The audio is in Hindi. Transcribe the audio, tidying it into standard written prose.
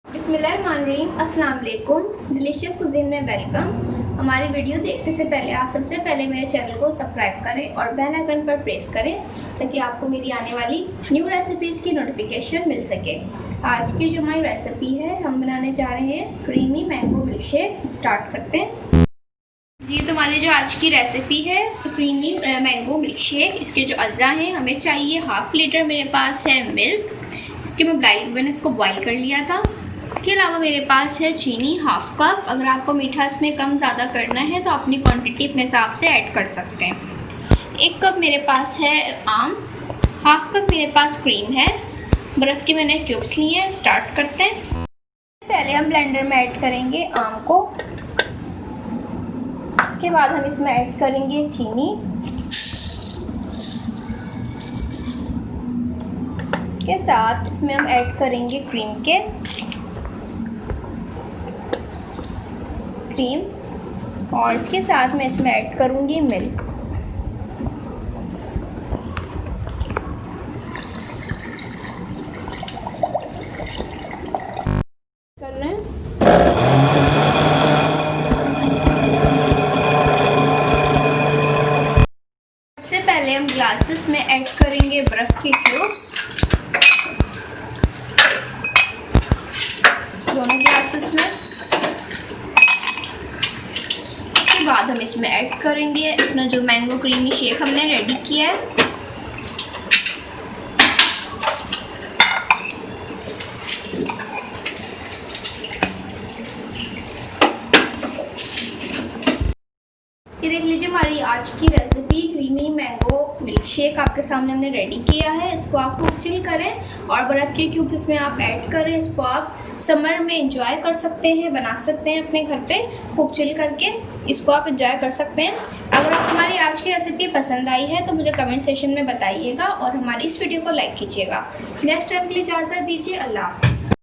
बिस्मिल्लाहिर्रहमानिर्रहीम, अस्सलाम वालेकुम। डिलीशियस कुजीन में वेलकम। हमारी वीडियो देखने से पहले आप सबसे पहले मेरे चैनल को सब्सक्राइब करें और बेल आइकन पर प्रेस करें ताकि आपको मेरी आने वाली न्यू रेसिपीज़ की नोटिफिकेशन मिल सके। आज की जो हमारी रेसिपी है, हम बनाने जा रहे हैं creamy mango milk shake. Start करते हैं जी। तो हमारी जो आज की रेसिपी है क्रीमी मैंगो मिल्क शेक, इसके जो अज्जा हैं, हमें चाहिए हाफ़ लीटर मेरे पास है मिल्क। इसके मैंने इसको बॉईल कर लिया था। इसके अलावा मेरे पास है चीनी हाफ़ कप। अगर आपको मीठा इसमें कम ज़्यादा करना है तो अपनी क्वांटिटी अपने हिसाब से ऐड कर सकते हैं। 1 कप मेरे पास है आम, हाफ़ कप मेरे पास क्रीम है, बर्फ़ के मैंने क्यूब्स लिए हैं। स्टार्ट करते हैं। पहले हम ब्लेंडर में ऐड करेंगे आम को, उसके बाद हम इसमें ऐड करेंगे चीनी, इसके साथ इसमें हम ऐड करेंगे क्रीम और इसके साथ मैं इसमें ऐड करूंगी मिल्क। कर रहे हैं। सबसे पहले हम ग्लासेस में ऐड करेंगे बर्फ के क्यूब्स, दोनों ग्लासेस में। उसके बाद हम इसमें ऐड करेंगे अपना जो मैंगो क्रीमी शेक हमने रेडी किया है। ये देख लीजिए, हमारी आज की recipe creamy mango milk shake आपके सामने हमने रेडी किया है। इसको आप खूब चिल करें और बर्फ़ के क्यूब्स इसमें आप ऐड करें। इसको आप समर में एंजॉय कर सकते हैं, बना सकते हैं अपने घर पे खूब चिल करके। इसको आप एंजॉय कर सकते हैं। अगर आपको हमारी आज की रेसिपी पसंद आई है तो मुझे कमेंट सेक्शन में बताइएगा और हमारी इस वीडियो को लाइक कीजिएगा। नेक्स्ट टाइम के लिए इजाज़त दीजिए। अल्लाह हाफ़िज़।